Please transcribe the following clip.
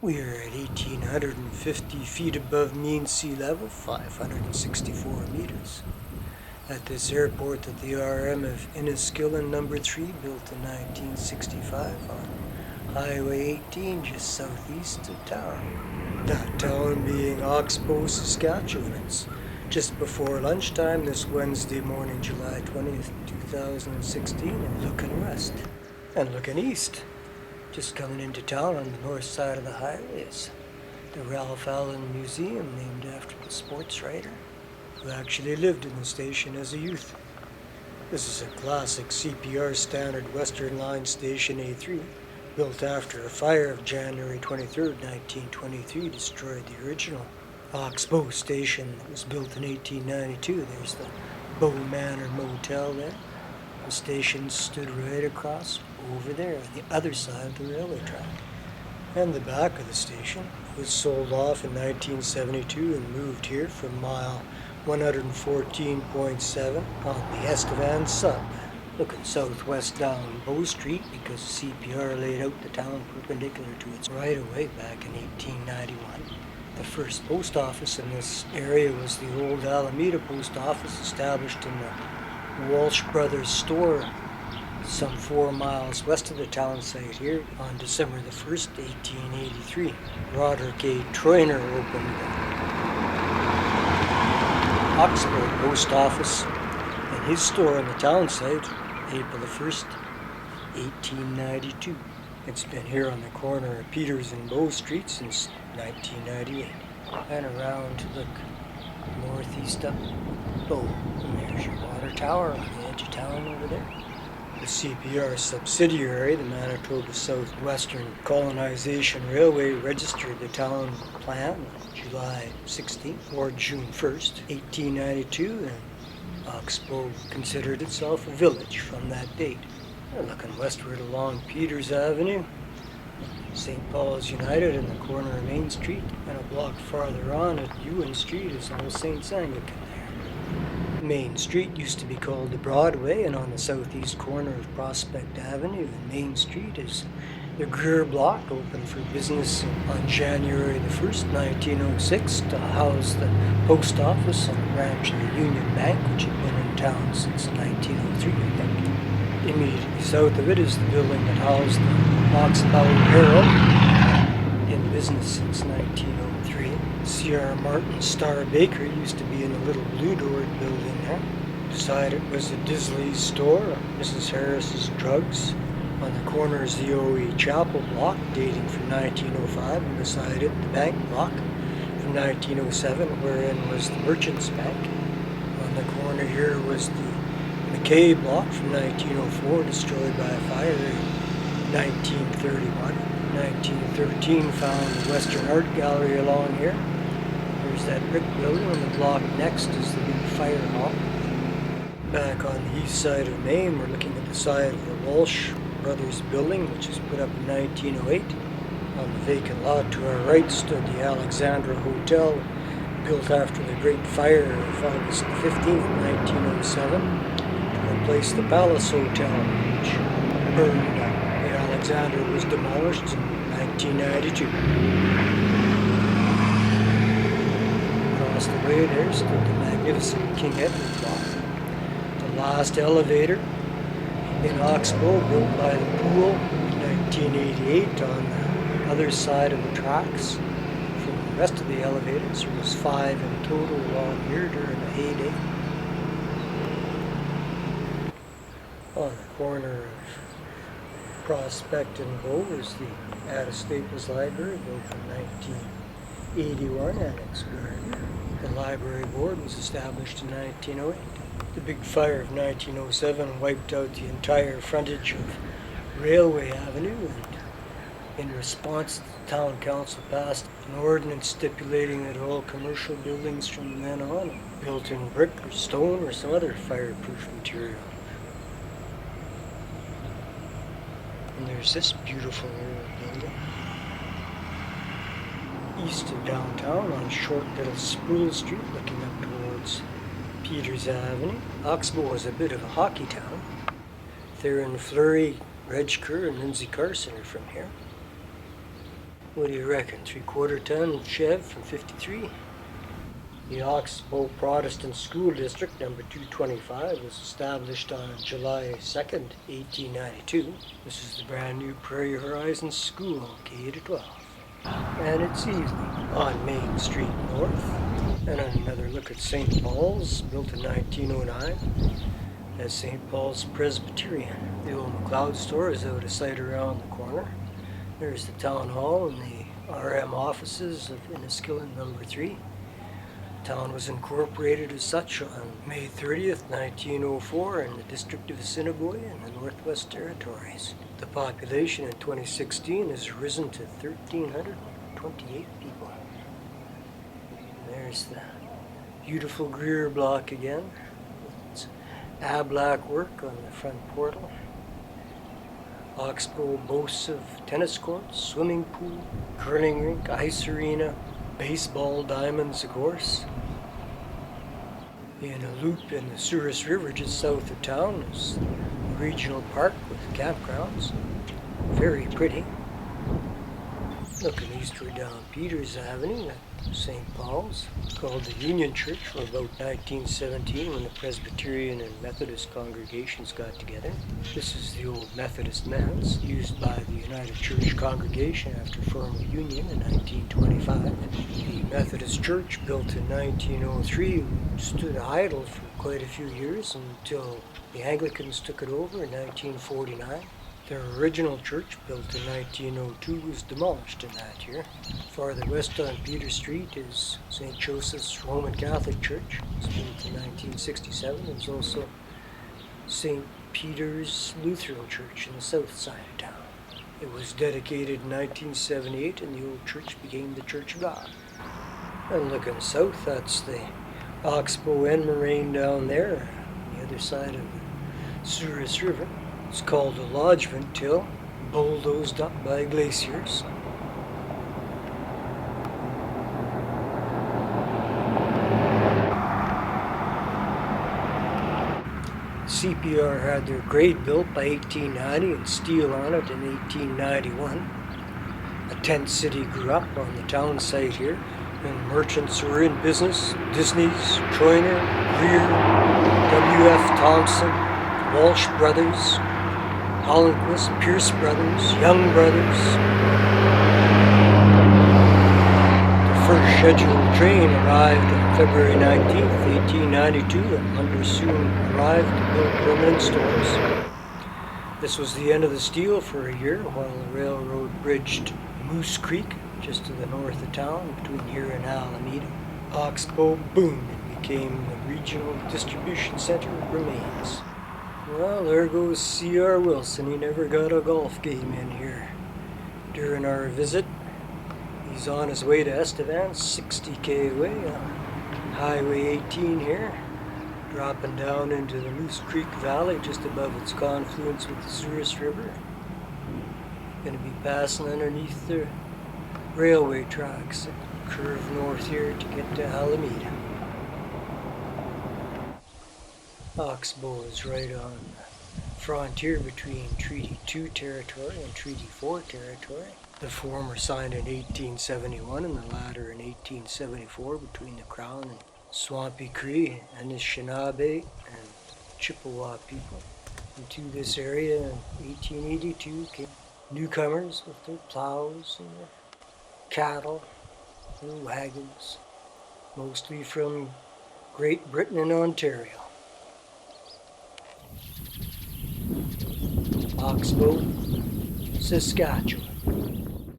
We are at 1,850 feet above mean sea level, 564 meters. At this airport that the RM of Enniskillen No. 3 built in 1965 on Highway 18 just southeast of town. That town being Oxbow, Saskatchewan. It's just before lunchtime this Wednesday morning, July 20th, 2016, and looking west and looking east. Just coming into town on the north side of the highway is the Ralph Allen Museum, named after the sports writer who actually lived in the station as a youth. This is a classic CPR standard Western Line Station A3, built after a fire of January 23, 1923 destroyed the original Oxbow station that was built in 1892. There's the Bow Manor Motel there. The station stood right across over there on the other side of the railway track. And the back of the station was sold off in 1972 and moved here from mile 114.7 on the Estevan sub, looking southwest down Bow Street because CPR laid out the town perpendicular to its right-of-way back in 1891. The first post office in this area was the old Alameda post office, established in the Walsh Brothers store some 4 miles west of the town site here on December the 1st, 1883. Roderick A. Troyner opened the Oxbow post office and his store on the town site April the 1st, 1892. It's been here on the corner of Peters and Bow Street since 1998. And around to look northeast up Bow, and there's your water tower on the edge of town over there. The CPR subsidiary, the Manitoba Southwestern Colonization Railway, registered the town plan on July 16th or June 1st, 1892, and Oxbow considered itself a village from that date. Looking westward along Peters Avenue, St. Paul's United in the corner of Main Street, and a block farther on at Ewan Street is All Saints Anglican there. Main Street used to be called the Broadway, and on the southeast corner of Prospect Avenue and Main Street is the Greer Block, opened for business on January the 1st, 1906, to house the post office and branch of the Union Bank, which had been in town since 1903, I think. Immediately south of it is the building that housed the Oxbow Herald, in business since 1903. C.R. Martin's Star Bakery used to be in the little blue-doored building there. Beside it was the Disley's store, Mrs. Harris's Drugs. On the corner is the O.E. Chapel block, dating from 1905, and beside it the Bank block from 1907, wherein was the Merchants Bank. On the corner here was the McKay block from 1904, destroyed by a fire in 1931. 1913 found the Western Art Gallery along here. There's that brick building, and the block next is the big fire hall. Back on the east side of Main, we're looking at the side of the Walsh Brothers building, which was put up in 1908. On the vacant lot to our right stood the Alexandra Hotel, built after the Great Fire of August 15th, 1907. Replaced the Palace Hotel, which burned up. The Alexander was demolished in 1992. Across the way there stood the magnificent King Edward block. The last elevator in Oxbow, built by the pool in 1988 on the other side of the tracks. From the rest of the elevators, there was 5 in total along here during the heyday. On the corner of Prospect and Bow is the Ada Staples Library, built in 1981, annexed where the library board was established in 1908. The big fire of 1907 wiped out the entire frontage of Railway Avenue, and in response, the town council passed an ordinance stipulating that all commercial buildings from then on are built in brick or stone or some other fireproof material. And there's this beautiful old building east of downtown on short little Sproul Street, looking up towards Peters Avenue. Oxbow was a bit of a hockey town. Theron Fleury, Reg Kerr, and Lindsay Carson are from here. What do you reckon? 3/4 ton Chev from 53? The Oxbow Protestant School District, number 225, was established on July 2nd, 1892. This is the brand new Prairie Horizons School, K-12. And it's easy on Main Street North. And another look at St. Paul's, built in 1909. That's St. Paul's Presbyterian. The old McLeod store is out of sight around the corner. There's the town hall and the RM offices of Enniskillen number 3. The town was incorporated as such on May 30th, 1904 in the district of Assiniboia in the Northwest Territories. The population in 2016 has risen to 1,328 people. There's the beautiful Greer block again. It's ablac work on the front portal. Oxbow boasts of tennis courts, swimming pool, curling rink, ice arena, baseball diamonds, of course. In a loop in the Souris River just south of town is a regional park with campgrounds. Very pretty. Looking eastward down Peters Avenue at St. Paul's, called the Union Church, from about 1917 when the Presbyterian and Methodist congregations got together. This is the old Methodist manse used by the United Church congregation after formal union in 1925. The Methodist Church, built in 1903, stood idle for quite a few years until the Anglicans took it over in 1949. Their original church, built in 1902, was demolished in that year. Farther west on Peter Street is St. Joseph's Roman Catholic Church. It was built in 1967. There's also St. Peter's Lutheran Church in the south side of town. It was dedicated in 1978 and the old church became the Church of God. And looking south, that's the Oxbow End Moraine down there, on the other side of the Souris River. It's called a lodgement till bulldozed up by glaciers. CPR had their grade built by 1890 and steel on it in 1891. A tent city grew up on the town site here, and merchants were in business. Disney's, Troyner, Greer, W.F. Thompson, Walsh Brothers, Hollandquist, Pierce Brothers, Young Brothers. The first scheduled train arrived on February 19th, 1892, and hunters soon arrived to build permanent stores. This was the end of the steel for a year while the railroad bridged Moose Creek, just to the north of town, between here and Alameda. Oxbow boomed and became the regional distribution center it remains. Well, there goes C.R. Wilson. He never got a golf game in here. During our visit, he's on his way to Estevan, 60k away on Highway 18 here, dropping down into the Moose Creek Valley just above its confluence with the Souris River. Going to be passing underneath the railway tracks that curve north here to get to Alameda. Oxbow is right on the frontier between Treaty 2 territory and Treaty 4 territory. The former signed in 1871 and the latter in 1874 between the Crown and Swampy Cree and the Anishinaabe and Chippewa people. Into this area in 1882 came newcomers with their plows and their cattle and wagons, mostly from Great Britain and Ontario. Oxbow, Saskatchewan.